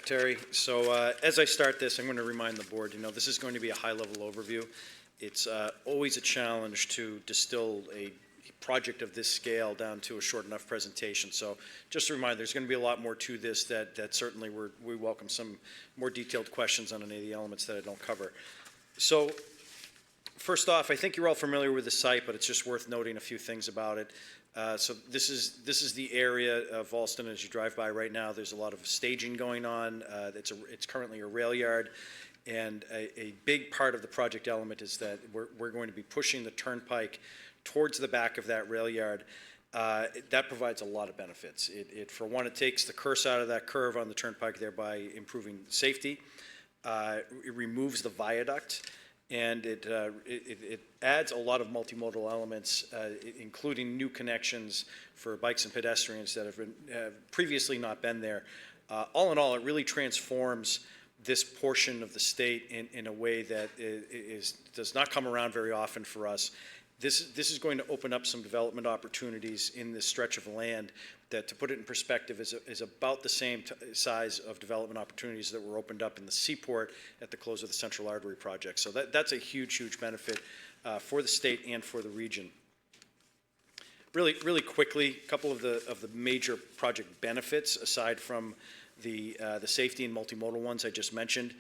Secretary. So as I start this, I'm going to remind the board, this is going to be a high-level overview. It's always a challenge to distill a project of this scale down to a short enough presentation. So just a reminder, there's going to be a lot more to this that certainly we welcome some more detailed questions on any of the elements that I don't cover. So first off, I think you're all familiar with the site, but it's just worth noting a few things about it. So this is the area of Allston as you drive by right now. There's a lot of staging going on. It's currently a rail yard, and a big part of the project element is that we're going to be pushing the turnpike towards the back of that rail yard. That provides a lot of benefits. For one, it takes the curse out of that curve on the turnpike, thereby improving safety. It removes the viaduct. And it adds a lot of multimodal elements, including new connections for bikes and pedestrians that have previously not been there. All in all, it really transforms this portion of the state in a way that does not come around very often for us. This is going to open up some development opportunities in this stretch of land that, to put it in perspective, is about the same size of development opportunities that were opened up in the seaport at the close of the Central Artery project. So that's a huge, huge benefit for the state and for the region. Really quickly, a couple of the major project benefits aside from the safety and multimodal ones I just mentioned.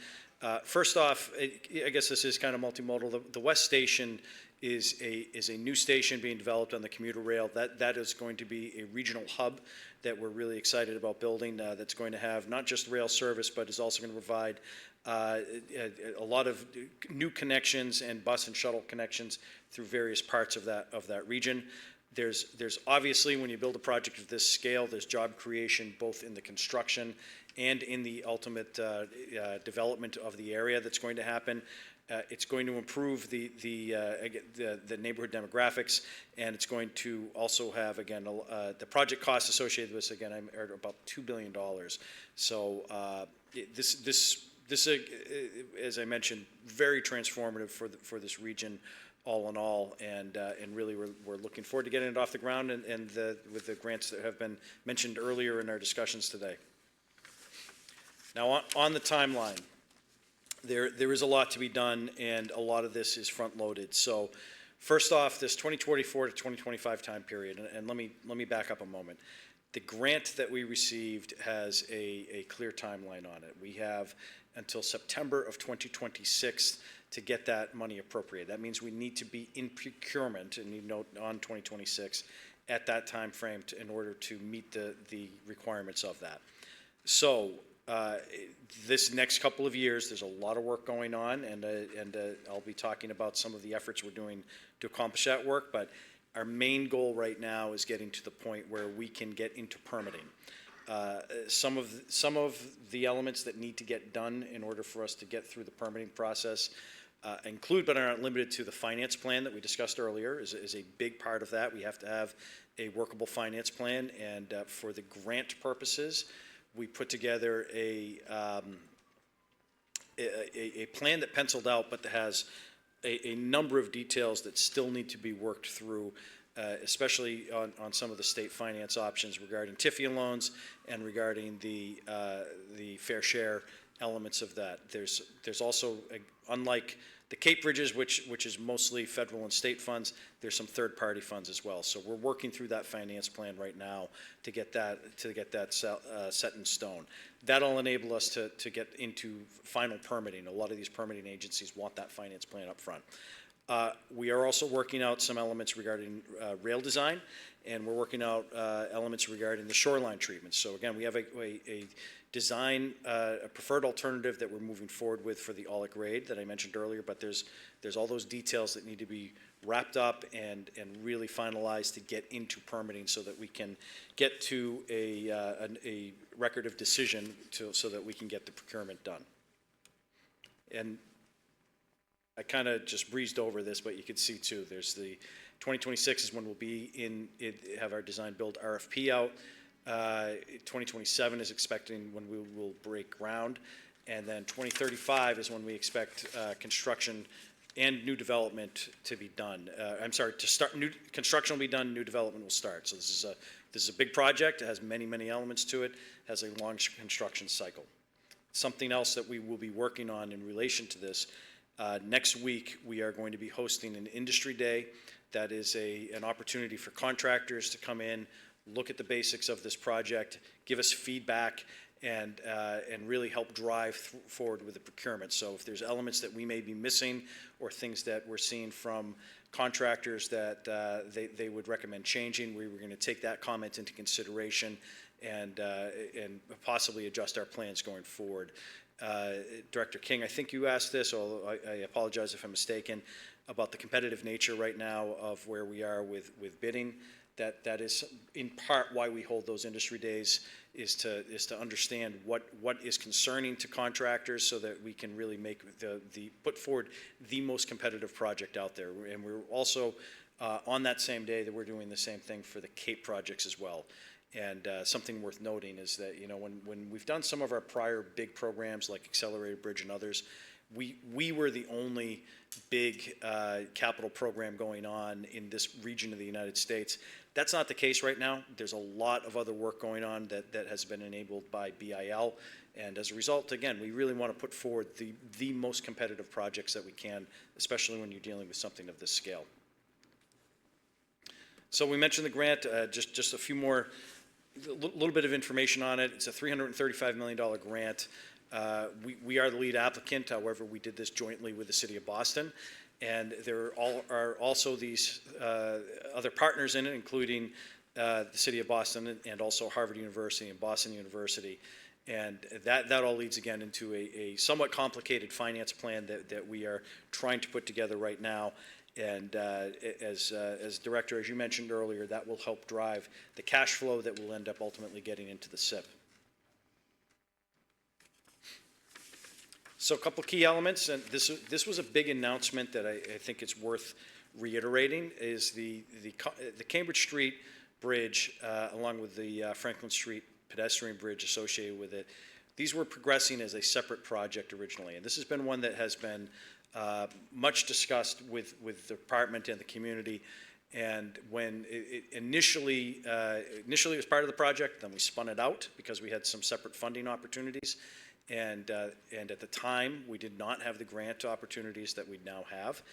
First off, I guess this is kind of multimodal. The West Station is a new station being developed on the commuter rail. That is going to be a regional hub that we're really excited about building. That's going to have not just rail service, but is also going to provide a lot of new connections and bus and shuttle connections through various parts of that region. There's obviously, when you build a project of this scale, there's job creation both in the construction and in the ultimate development of the area that's going to happen. It's going to improve the neighborhood demographics, and it's going to also have, again, the project costs associated with this, again, are about $2 billion. So this, as I mentioned, very transformative for this region, all in all, and really we're looking forward to getting it off the ground and with the grants that have been mentioned earlier in our discussions today. Now on the timeline. There is a lot to be done, and a lot of this is front-loaded. So, first off, this 2024 to 2025 time period, and let me back up a moment. The grant that we received has a clear timeline on it. We have until September of 2026 to get that money appropriated. That means we need to be in procurement, and you note on 2026 at that time frame in order to meet the requirements of that. So. This next couple of years, there's a lot of work going on, and I'll be talking about some of the efforts we're doing to accomplish that work, but our main goal right now is getting to the point where we can get into permitting. Some of the elements that need to get done in order for us to get through the permitting process include, but are not limited to, the finance plan that we discussed earlier is a big part of that. We have to have a workable finance plan, and for the grant purposes, we put together a plan that penciled out, but that has a number of details that still need to be worked through, especially on some of the state finance options regarding TIFIA loans and regarding the fair share elements of that. There's also, unlike the Cape Bridges, which is mostly federal and state funds, there's some third-party funds as well. So we're working through that finance plan right now to get that set in stone. That'll enable us to get into final permitting. A lot of these permitting agencies want that finance plan up front. We are also working out some elements regarding rail design, and we're working out elements regarding the shoreline treatments. So again, we have a design, a preferred alternative that we're moving forward with for the Aulick Raid that I mentioned earlier, but there's all those details that need to be wrapped up and really finalized to get into permitting so that we can get to a record of decision so that we can get the procurement done. And I kind of just breezed over this, but you can see too, there's the 2026 is when we'll have our design build RFP out. 2027 is expecting when we will break ground, and then 2035 is when we expect construction and new development to be done. I'm sorry, to start construction will be done, new development will start. So this is a big project. It has many elements to it. Has a long construction cycle. Something else that we will be working on in relation to this, next week we are going to be hosting an industry day. That is an opportunity for contractors to come in, look at the basics of this project, give us feedback, and really help drive forward with the procurement. So if there's elements that we may be missing or things that we're seeing from contractors that they would recommend changing, we were going to take that comment into consideration and possibly adjust our plans going forward. Director King, I think you asked this, although I apologize if I'm mistaken, about the competitive nature right now of where we are with bidding. That is in part why we hold those industry days, is to understand what is concerning to contractors, so that we can really make put forward the most competitive project out there. And we're also on that same day that we're doing the same thing for the Cape projects as well. And something worth noting is that, you know, when we've done some of our prior big programs like Accelerated Bridge and others, we were the only big capital program going on in this region of the United States. That's not the case right now. There's a lot of other work going on that has been enabled by BIL. And as a result, again, we really want to put forward the most competitive projects that we can, especially when you're dealing with something of this scale. So we mentioned the grant, just a few more, a little bit of information on it. It's a $335 million grant. We are the lead applicant. However, we did this jointly with the City of Boston. And there are also these other partners in it, including the City of Boston and also Harvard University and Boston University. And that all leads, again, into a somewhat complicated finance plan that we are trying to put together right now. And as Director, as you mentioned earlier, that will help drive the cash flow that will end up ultimately getting into the SIP. So a couple key elements, and this was a big announcement that I think it's worth reiterating, is the Cambridge Street Bridge, along with the Franklin Street pedestrian bridge associated with it. These were progressing as a separate project originally, and this has been one that has been much discussed with the department and the community. And when it initially it was part of the project, then we spun it out because we had some separate funding opportunities. And at the time, we did not have the grant opportunities that we now have.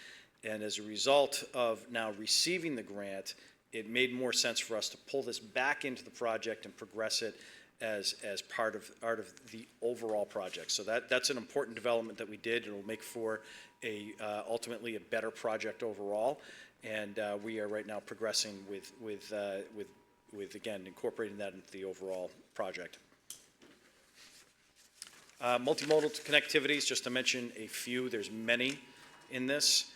And as a result of now receiving the grant, it made more sense for us to pull this back into the project and progress it as part of the overall project. So that's an important development that we did. It will make for ultimately a better project overall. And we are right now progressing with again, incorporating that into the overall project. Multimodal connectivities, just to mention a few, there's many in this.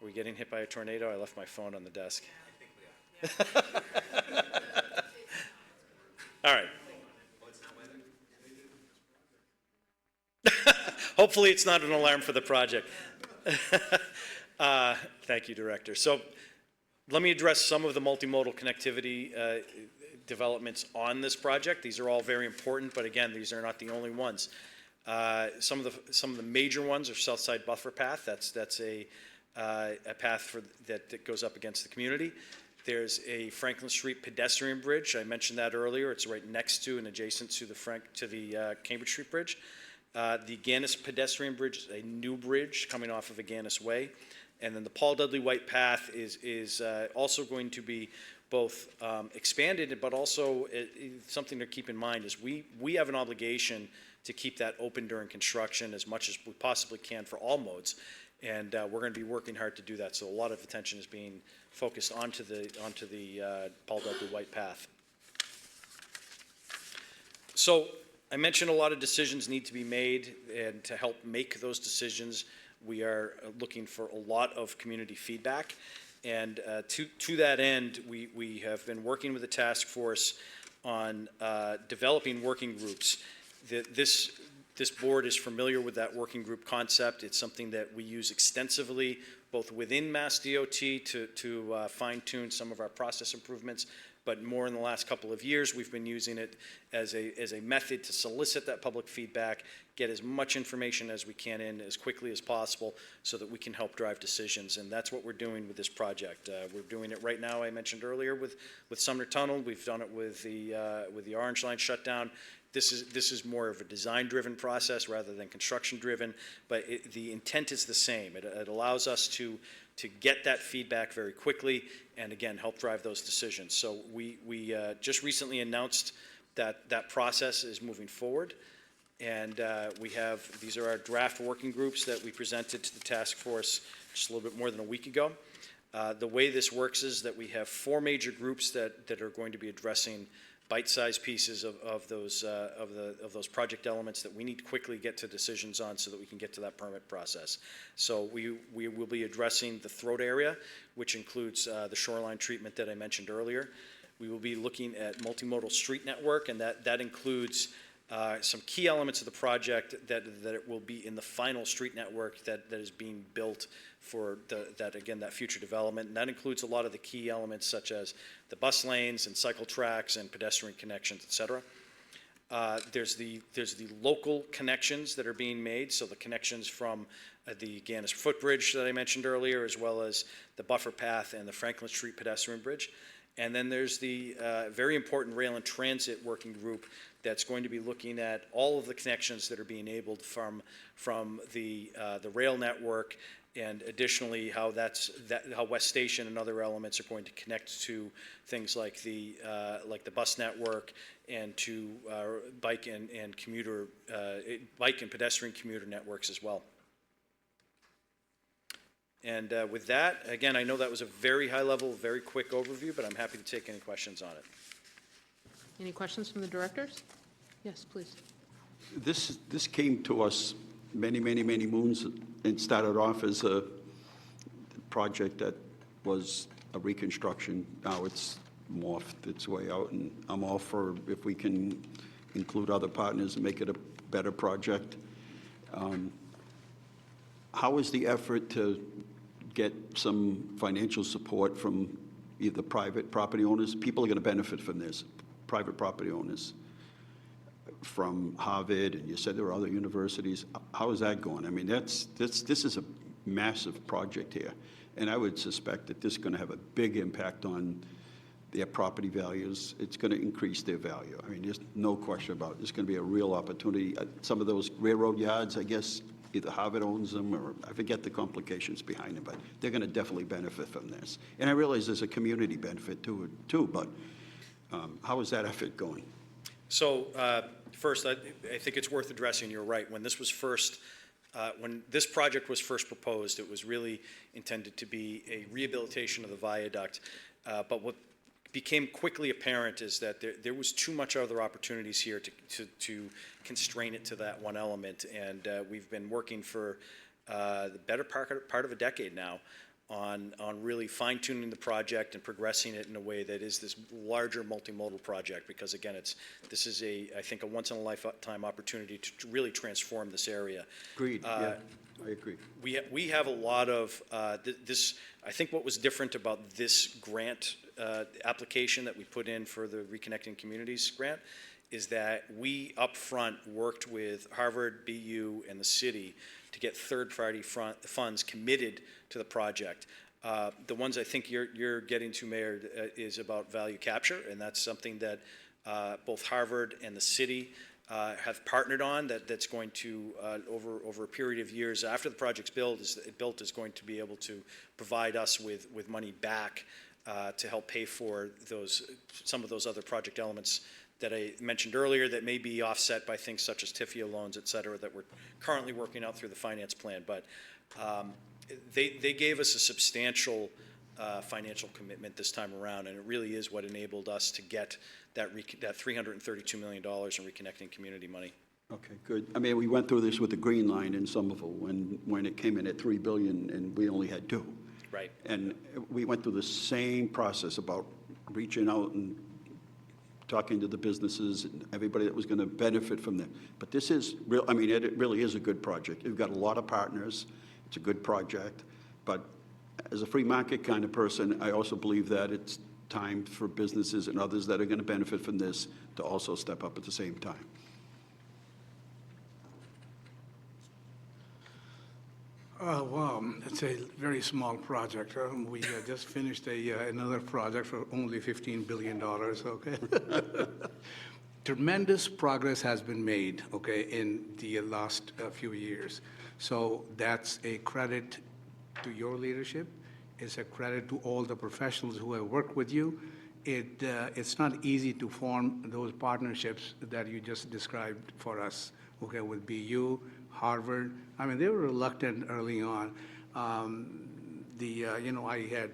Are we getting hit by a tornado? I left my phone on the desk. I think we are. All right. Hopefully it's not an alarm for the project. Thank you, Director. So let me address some of the multimodal connectivity developments on this project. These are all very important, but again, these are not the only ones. Some of the major ones are Southside Buffer Path. That's a path that goes up against the community. There's a Franklin Street pedestrian bridge. I mentioned that earlier. It's right next to and adjacent to the Cambridge Street Bridge. The Agganis pedestrian bridge is a new bridge coming off of Agganis Way. And then the Paul Dudley White Path is also going to be both expanded, but also something to keep in mind is we have an obligation to keep that open during construction as much as we possibly can for all modes. And we're going to be working hard to do that. So a lot of attention is being focused onto the Paul Dudley White Path. So I mentioned a lot of decisions need to be made, and to help make those decisions, we are looking for a lot of community feedback. And to that end, we have been working with the task force on developing working groups. This board is familiar with that working group concept. It's something that we use extensively, both within MassDOT to fine-tune some of our process improvements, but more in the last couple of years, we've been using it as a method to solicit that public feedback, get as much information as we can in as quickly as possible so that we can help drive decisions. And that's what we're doing with this project. We're doing it right now, I mentioned earlier, with Sumner Tunnel. We've done it with the Orange Line shutdown. this is more of a design-driven process rather than construction-driven, but the intent is the same. It allows us to get that feedback very quickly and, again, help drive those decisions. So we just recently announced that process is moving forward. And these are our draft working groups that we presented to the task force just a little bit more than a week ago. The way this works is that we have 4 major groups that are going to be addressing bite-sized pieces of those project elements that we need to quickly get to decisions on so that we can get to that permit process. So we will be addressing the throat area, which includes the shoreline treatment that I mentioned earlier. We will be looking at multimodal street network, and that includes some key elements of the project that it will be in the final street network that is being built for that future development. And that includes a lot of the key elements such as the bus lanes and cycle tracks and pedestrian connections, et cetera. There's the local connections that are being made, so the connections from the Gannis footbridge that I mentioned earlier, as well as the buffer path and the Franklin Street pedestrian bridge. And then there's the very important rail and transit working group that's going to be looking at all of the connections that are being enabled from the rail network, and additionally how West Station and other elements are going to connect to things like the bus network and to bike and pedestrian commuter networks as well. And with that, again, I know that was a very high level, very quick overview, but I'm happy to take any questions on it. Any questions from the directors? Yes, please. This came to us many moons and started off as a project that was a reconstruction. Now it's morphed its way out, and I'm all for if we can include other partners and make it a better project. How is the effort to get some financial support from either private property owners? People are going to benefit from this, private property owners, from Harvard, and you said there are other universities. How is that going? I mean, this is a massive project here, and I would suspect that this is going to have a big impact on their property values. It's going to increase their value. I mean, there's no question about it. There's going to be a real opportunity. Some of those railroad yards, I guess, either Harvard owns them, or I forget the complications behind them, but they're going to definitely benefit from this. And I realize there's a community benefit to it too, but how is that effort going? So first, I think it's worth addressing. You're right. When this project was first proposed, it was really intended to be a rehabilitation of the viaduct. But what became quickly apparent is that there was too much other opportunities here to constrain it to that one element. And we've been working for the better part of a decade now on really fine-tuning the project and progressing it in a way that is this larger multimodal project, because again, this is I think a once-in-a-lifetime opportunity to really transform this area. Agreed. Yeah, I agree. We have a lot of this. I think what was different about this grant application that we put in for the Reconnecting Communities grant is that we up front worked with Harvard, BU, and the city to get third-party funds committed to the project. The ones I think you're getting to, Mayor, is about value capture, and that's something that both Harvard and the city have partnered on. That's going to over a period of years after the project's built is going to be able to provide us with money back to help pay for some of those other project elements that I mentioned earlier that may be offset by things such as TIFIA loans, et cetera, that we're currently working out through the finance plan. But they gave us a substantial financial commitment this time around, and it really is what enabled us to get that $332 million in Reconnecting Community money. Okay, good. I mean, we went through this with the Green Line in Somerville when it came in at $3 billion and we only had $2 billion. Right. And we went through the same process about reaching out and talking to the businesses and everybody that was going to benefit from that. But this is real. I mean, it really is a good project. You've got a lot of partners. It's a good project. But as a free market kind of person, I also believe that it's time for businesses and others that are going to benefit from this to also step up at the same time. Well, it's a very small project. We just finished another project for only $15 billion, okay? tremendous progress has been made, okay, in the last few years. So that's a credit to your leadership. It's a credit to all the professionals who have worked with you. It's not easy to form those partnerships that you just described for us, okay, with BU, Harvard. I mean, they were reluctant early on. I had,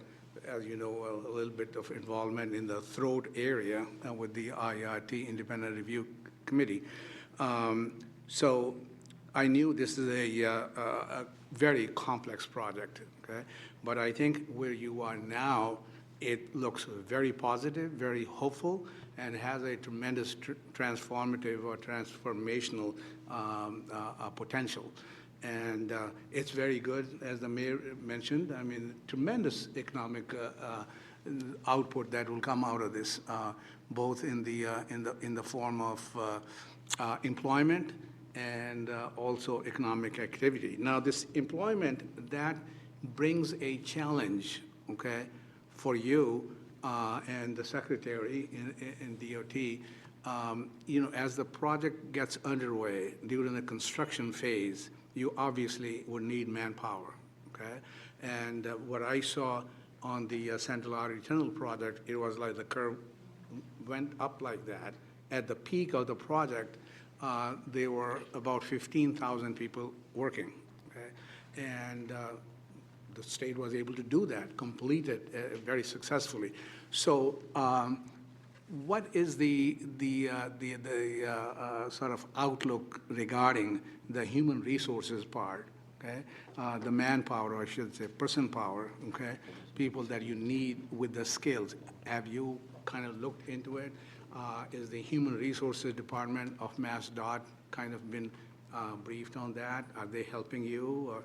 as you know, a little bit of involvement in the throat area with the IRT, Independent Review Committee. So I knew this is a very complex project, okay? But I think where you are now, it looks very positive, very hopeful, and has a tremendous transformative or transformational potential. And it's very good, as the mayor mentioned. I mean, tremendous economic output that will come out of this, both in the form of employment and also economic activity. Now, this employment, that brings a challenge, okay, for you and the secretary in DOT. As the project gets underway during the construction phase, you obviously would need manpower, okay? And what I saw on the Central Artery Tunnel project, it was like the curve went up like that. At the peak of the project, there were about 15,000 people working, okay? And the state was able to do that, complete it very successfully. So what is the sort of outlook regarding the human resources part, okay? The manpower, or I should say person power, okay? People that you need with the skills. Have you kind of looked into it? Is the Human Resources Department of MassDOT kind of been briefed on that? Are they helping you?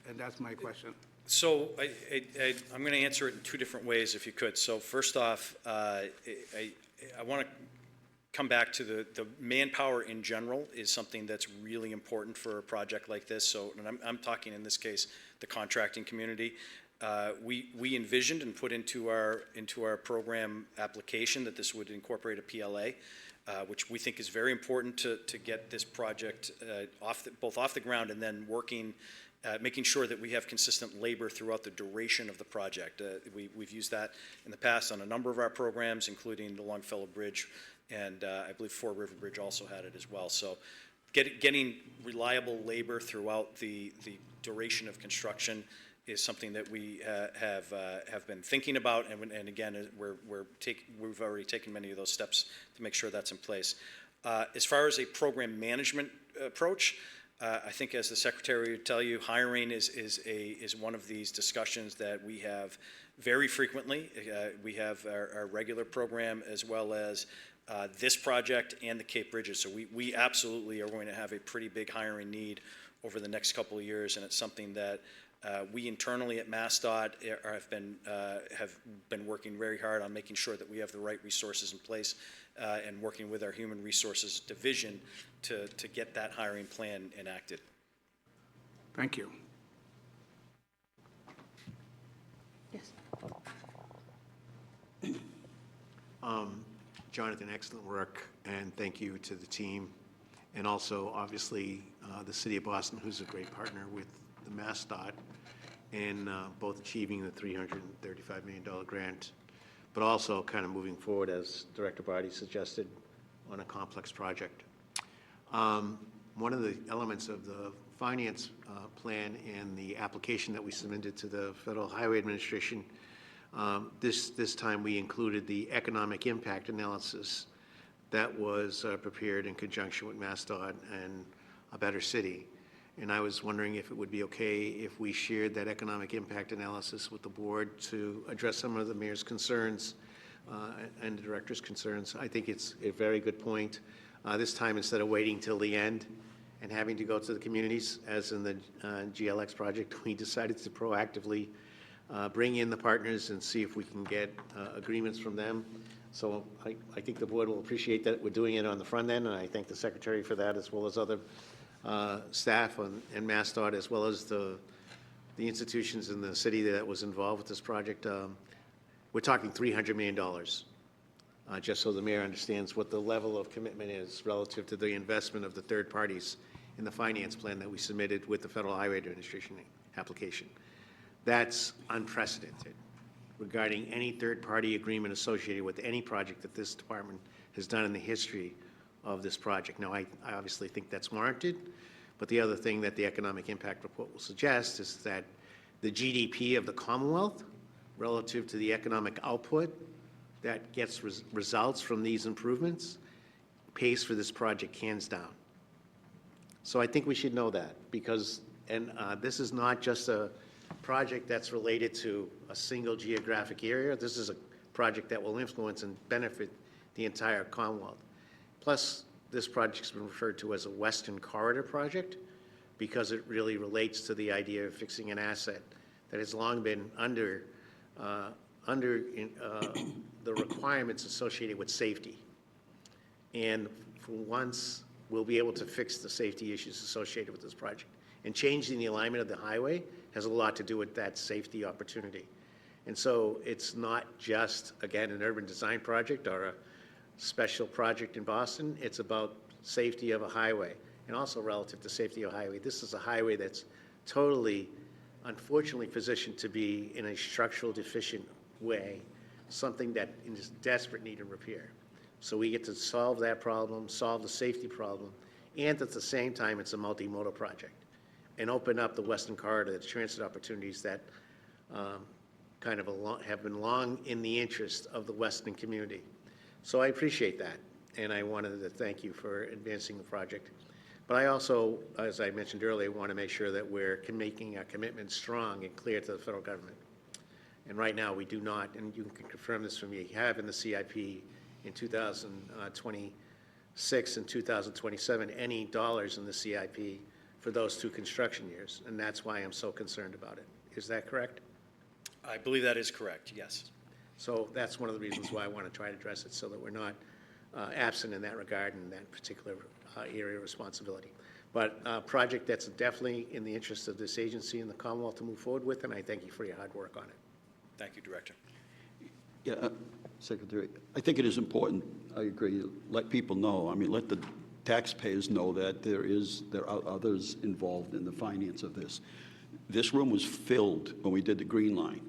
And that's my question. So I'm going to answer it in two different ways, if you could. So first off, I want to come back to the manpower in general is something that's really important for a project like this. So, and I'm talking in this case, the contracting community. We envisioned and put into our program application that this would incorporate a PLA, which we think is very important to get this project both off the ground and then working. Making sure that we have consistent labor throughout the duration of the project. We've used that in the past on a number of our programs, including the Longfellow Bridge, and I believe Fore River Bridge also had it as well. So getting reliable labor throughout the duration of construction is something that we have been thinking about, and again, we've already taken many of those steps to make sure that's in place. As far as a program management approach, I think, as the secretary would tell you, hiring is one of these discussions that we have very frequently. We have our regular program as well as this project and the Cape Bridges. So we absolutely are going to have a pretty big hiring need over the next couple of years, and it's something that we internally at MassDOT have been working very hard on making sure that we have the right resources in place and working with our Human Resources Division to get that hiring plan enacted. Thank you. Yes. Jonathan, excellent work, and thank you to the team, and also obviously the City of Boston, who's a great partner with the MassDOT in both achieving the $335 million grant, but also kind of moving forward, as Director Barty suggested, on a complex project. One of the elements of the finance plan and the application that we submitted to the Federal Highway Administration, this time we included the economic impact analysis that was prepared in conjunction with MassDOT and A Better City. And I was wondering if it would be okay if we shared that economic impact analysis with the board to address some of the mayor's concerns and the director's concerns. I think it's a very good point. This time, instead of waiting till the end and having to go to the communities, as in the GLX project, we decided to proactively bring in the partners and see if we can get agreements from them. So I think the board will appreciate that we're doing it on the front end, and I thank the secretary for that, as well as other staff and MassDOT, as well as the institutions in the city that was involved with this project. We're talking $300 million just so the mayor understands what the level of commitment is relative to the investment of the third parties in the finance plan that we submitted with the Federal Highway Administration application. That's unprecedented regarding any third-party agreement associated with any project that this department has done in the history of this project. Now, I obviously think that's warranted, but the other thing that the economic impact report will suggest is that the GDP of the Commonwealth relative to the economic output that gets results from these improvements pays for this project hands down. So I think we should know that, because, and this is not just a project that's related to a single geographic area. This is a project that will influence and benefit the entire Commonwealth. Plus, this project's been referred to as a Western Corridor project because it really relates to the idea of fixing an asset that has long been under the requirements associated with safety. And for once, we'll be able to fix the safety issues associated with this project. And changing the alignment of the highway has a lot to do with that safety opportunity. And so it's not just, again, an urban design project or a special project in Boston. It's about safety of a highway, and also relative to safety of a highway. This is a highway that's totally, unfortunately, positioned to be in a structural deficient way, something that is desperate need of repair. So we get to solve that problem, solve the safety problem, and at the same time, it's a multimodal project, and open up the Western Corridor, the transit opportunities that kind of have been long in the interest of the Western community. So I appreciate that, and I wanted to thank you for advancing the project. But I also, as I mentioned earlier, want to make sure that we're making our commitment strong and clear to the federal government. And right now, we do not, and you can confirm this for me, have in the CIP in 2026 and 2027 any dollars in the CIP for those two construction years, and that's why I'm so concerned about it. Is that correct? I believe that is correct, yes. So that's one of the reasons why I want to try to address it, so that we're not absent in that regard in that particular area of responsibility. But a project that's definitely in the interest of this agency and the Commonwealth to move forward with, and I thank you for your hard work on it. Thank you, Director. Yeah, Secretary, I think it is important, I agree, let people know, I mean, let the taxpayers know that there are others involved in the finance of this. This room was filled when we did the Green Line.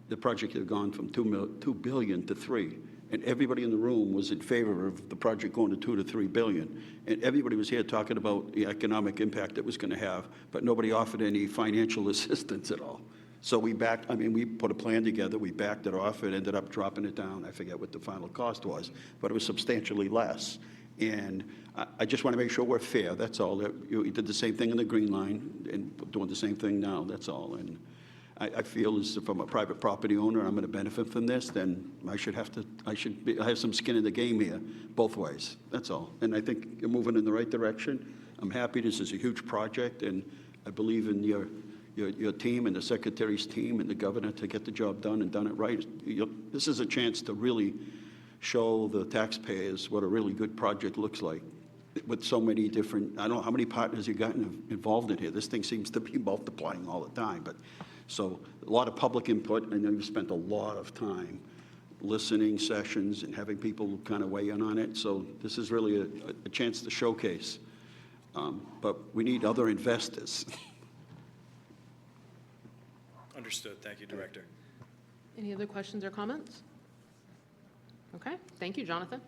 The project had gone from $2 billion to $3 billion, and everybody in the room was in favor of the project going to $2 to $3 billion. And everybody was here talking about the economic impact it was going to have, but nobody offered any financial assistance at all. So we backed, I mean, we put a plan together, we backed it off, it ended up dropping it down. I forget what the final cost was, but it was substantially less. And I just want to make sure we're fair, that's all. You did the same thing in the Green Line and doing the same thing now, that's all. And I feel as if I'm a private property owner, I'm going to benefit from this, then I should have some skin in the game here, both ways, that's all. And I think you're moving in the right direction. I'm happy, this is a huge project, and I believe in your team and the Secretary's team and the governor to get the job done and done it right. This is a chance to really show the taxpayers what a really good project looks like with so many different, I don't know how many partners you've gotten involved in here. This thing seems to be multiplying all the time. But so a lot of public input, and then we've spent a lot of time listening sessions and having people kind of weigh in on it. So this is really a chance to showcase. But we need other investors. Understood. Thank you, Director. Any other questions or comments? Okay, thank you, Jonathan.